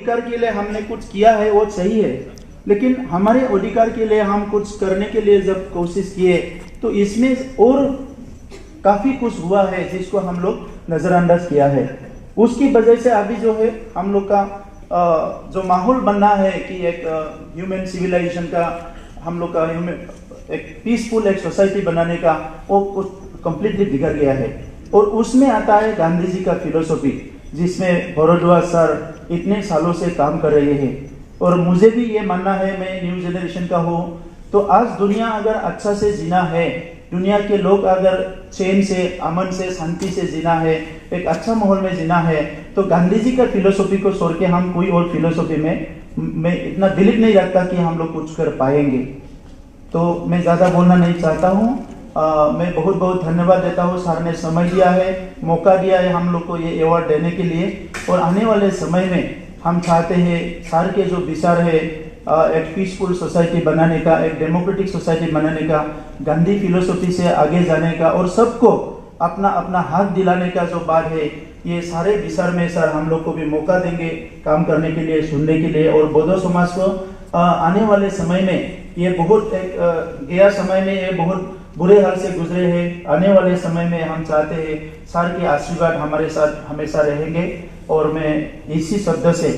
अधिकार के लिए हमने कुछ किया है वो सही है, लेकिन हमारे अधिकार के लिए हम कुछ करने के लिए जब कोशिश किए तो इसमें और काफी कुछ हुआ है जिसको हम लोग नजरअंदाज किया है। उसकी वजह से अभी जो है हम लोग का जो माहौल बनना है कि एक ह्यूमन सिविलाइजेशन का, हम लोग का एक पीसफुल एक सोसाइटी बनाने का, वो कंप्लीटली बिगड़ गया है। और उसमें आता है गांधी जी का फिलोसॉफी, जिसमें भरद्वाज सर इतने सालों से काम कर रहे हैं। और मुझे भी ये मानना है, मैं न्यू जनरेशन का हूँ, तो आज दुनिया अगर अच्छा से जीना है, दुनिया के लोग अगर चैन से, अमन से, शांति से जीना है, एक अच्छा माहौल में जीना है, तो गांधी जी का फिलोसॉफी को छोड़ के हम कोई और फिलोसॉफी में मैं इतना बिलीव नहीं रखता कि हम लोग कुछ कर पाएंगे। तो मैं ज़्यादा बोलना नहीं चाहता हूँ। मैं बहुत बहुत धन्यवाद देता हूँ, सर ने समय दिया है, मौका दिया है हम लोग को ये अवार्ड देने के लिए। और आने वाले समय में हम चाहते हैं सर के जो विचार है एक पीसफुल सोसाइटी बनाने का, एक डेमोक्रेटिक सोसाइटी बनाने का, गांधी फिलोसॉफी से आगे जाने का और सबको अपना अपना हाथ दिलाने का जो बात है, ये सारे विचार में सर हम लोग को भी मौका देंगे काम करने के लिए, सुनने के लिए। और बोडो समाज को आने वाले समय में ये बहुत एक गया समय में ये बहुत बुरे हाल से गुजरे हैं, आने वाले समय में हम चाहते हैं सर के आशीर्वाद हमारे साथ हमेशा रहेंगे। और मैं इसी शब्द से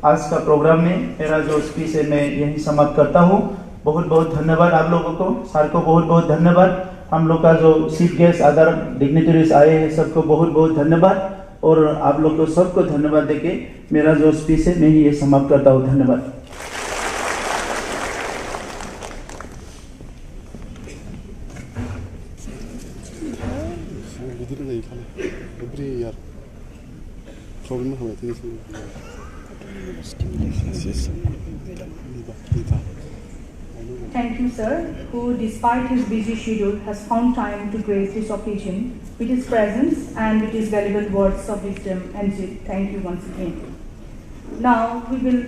आज का प्रोग्राम में मेरा जो स्पीच है मैं यही समाप्त करता हूँ। बहुत बहुत धन्यवाद आप लोगों को, सर को बहुत बहुत धन्यवाद। हम लोग का जो चीफ गेस्ट अदर डिग्निटरीज आए हैं सबको बहुत बहुत धन्यवाद। और आप लोग को सबको धन्यवाद देके मेरा जो स्पीच है मैं ये समाप्त करता हूँ। धन्यवाद। Thank you, sir, who despite his busy schedule has found time to grace this occasion with his presence and with his valuable words of wisdom and thank you once again. Now we will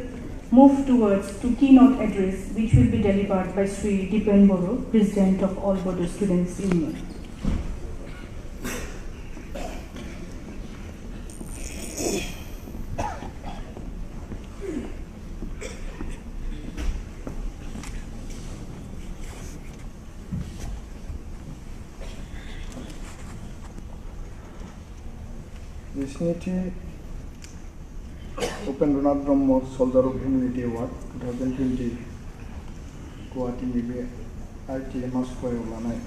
move towards to keynote address which will be delivered by Sri Dipen Boro, President of All Bodo Students Union. Dignity Upendranath Brahma Soldier of Humanity Award 2020 Guwahati Nibe ITM Square Lanai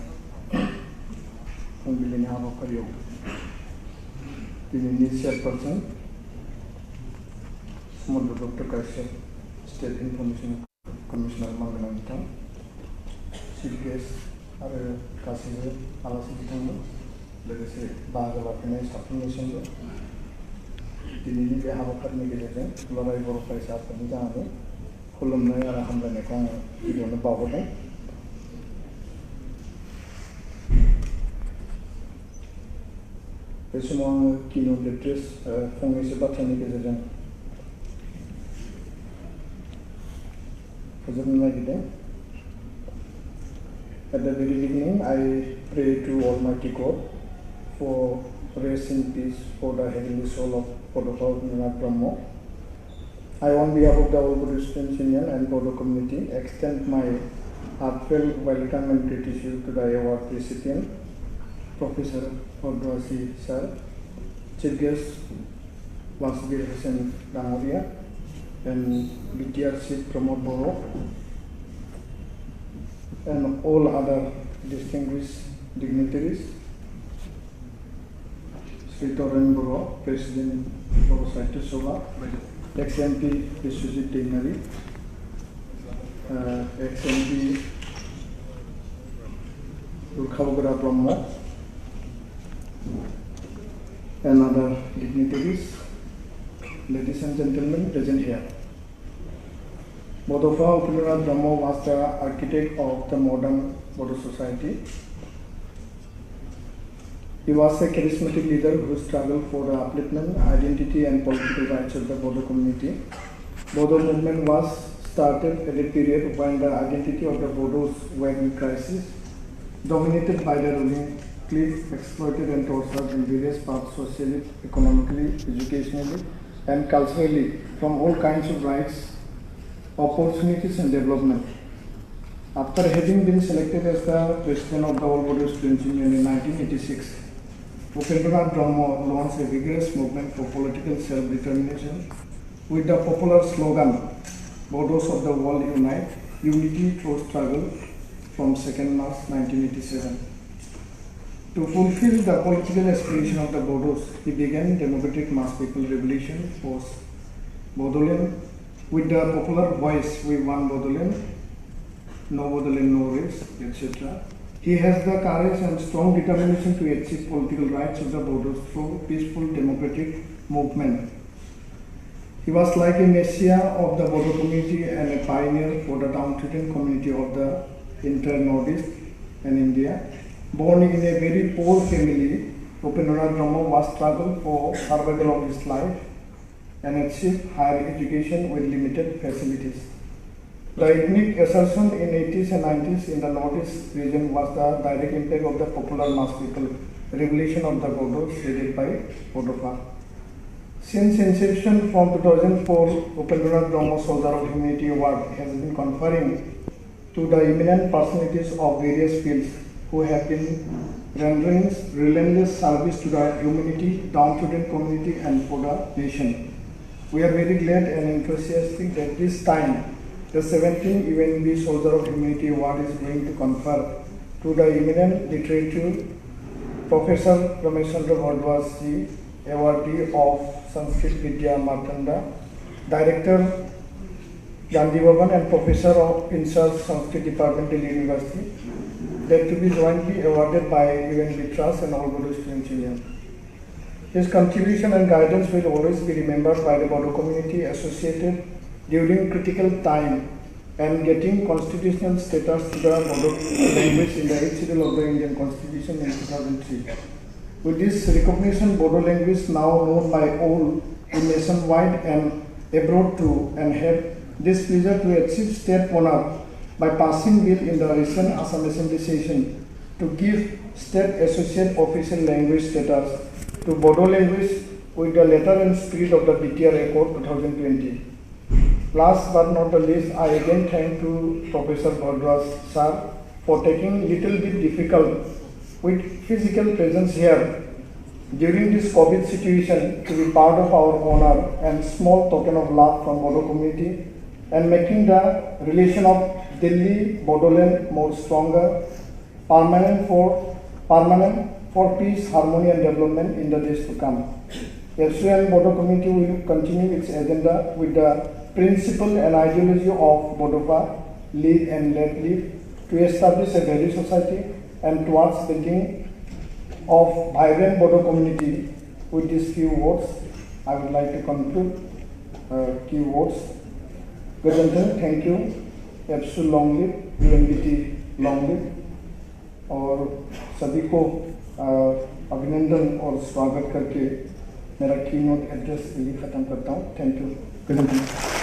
Fungbilini Habakariyaw Dinini Chairperson Sumudra Dr. Kaishar State Information Commissioner Manganan Bitang Chief Guest आरो गासैबो आलासि बिथांमोन लोगोसे बाहागो लाफैनाय साफ्रोमनिसिमबो दिनैनि बे हाबाफारिनि गेजेरजों दुलाराय बर' फरायसा आफादनि जानानै खुलुमनाय आरो हामलायनायखौ आङो गिबियावनो बावहरदों। बे समाव आङो कीनोट एड्रेस फंनैसो बाथ्रानि गेजेरजों फोजोबनो नागिरदों। At the very beginning, I pray to Almighty God for rest in peace for the heavenly soul of Bodo Upendranath Brahma. I, on behalf of the All Bodo Students Union and Bodo community, extend my heartfelt welcome and gratitude to the award recipient, Professor Bhardwaj Sir, Chief Guest Vasudeva Hussain Dangoria, and BTR Chief Pramod Boro, and all other distinguished dignitaries, Sri Toren Boro, President Boro Sahitya Sabha, ex-MP Biswajit Deinari, ex-MP Durkhabagara Brahma, and other dignitaries, ladies and gentlemen present here. Bodo Upendranath Brahma was the architect of the modern Bodo society. He was a charismatic leader who struggled for the upliftment, identity and political rights of the Bodo community. Bodo movement was started at a period when the identity of the Bodos were in crisis, dominated by the ruling clique, exploited and tortured in various parts socially, economically, educationally, and culturally from all kinds of rights, opportunities and development. After having been selected as the President of the All Bodo Students Union in 1986, Upendranath Brahma launched a vigorous movement for political self-determination with the popular slogan, Bodos of the World Unite, Unity through Struggle, from 2nd March 1987. To fulfill the political aspiration of the Bodos, he began Democratic Mass People Revolution post Bodoland with the popular voice, "We want Bodoland, no Bodoland, no race," etc. He has the courage and strong determination to achieve political rights of the Bodos through peaceful democratic movement. He was like a messiah of the Bodo community and a pioneer for the downtrodden community of the entire Northeast and India. Born in a very poor family, Upendranath Brahma was struggled for survival of his life and achieved higher education with limited facilities. The ethnic assertion in 80s and 90s in the Northeast region was the direct impact of the popular mass people revolution of the Bodos headed by Bodofa. Since inception from 2004, Upendranath Brahma Soldier of Humanity Award has been conferring to the eminent personalities of various fields who have been rendering relentless service to the humanity, downtrodden community and for the nation. We are very glad and enthusiastic that this time the 17th UNB Soldier of Humanity Award is going to confer to the eminent literature Professor Ramesh Chandra Bhardwaj Ji, awardee of Sanskrit Vidya Martanda, Director Gandhi Bhavan and Professor of INSA's Sanskrit Department, Delhi University, that to be jointly awarded by UNB Trust and All Bodo Students Union. His contribution and guidance will always be remembered by the Bodo community associated during critical time and getting constitutional status to the Bodo language in the 8th schedule of the Indian Constitution in 2003. With this recognition, Bodo language now known by all in nationwide and abroad too, and have this pleasure to achieve state honor by passing bill in the recent Assam Assembly session to give state associate official language status to Bodo language with the letter and spirit of the BTR Accord 2020. Last but not the least, I again thank to Professor Bhardwaj sir for taking little bit difficult with physical presence here during this COVID situation to be part of our honor and small token of love from Bodo community and making the relation of Delhi Bodoland more stronger, permanent for peace, harmony and development in the days to come. FCN Bodo community will continue its agenda with the principle and ideology of Bodofa, live and let live, to establish a value society and towards building of vibrant Bodo community. With these few words, I would like to conclude key words. Good afternoon, thank you. एप्सु long live, UNBT long live, और सभी को अभिनंदन और स्वागत करके मेरा keynote address यही खत्म करता हूँ. Thank you. Good afternoon.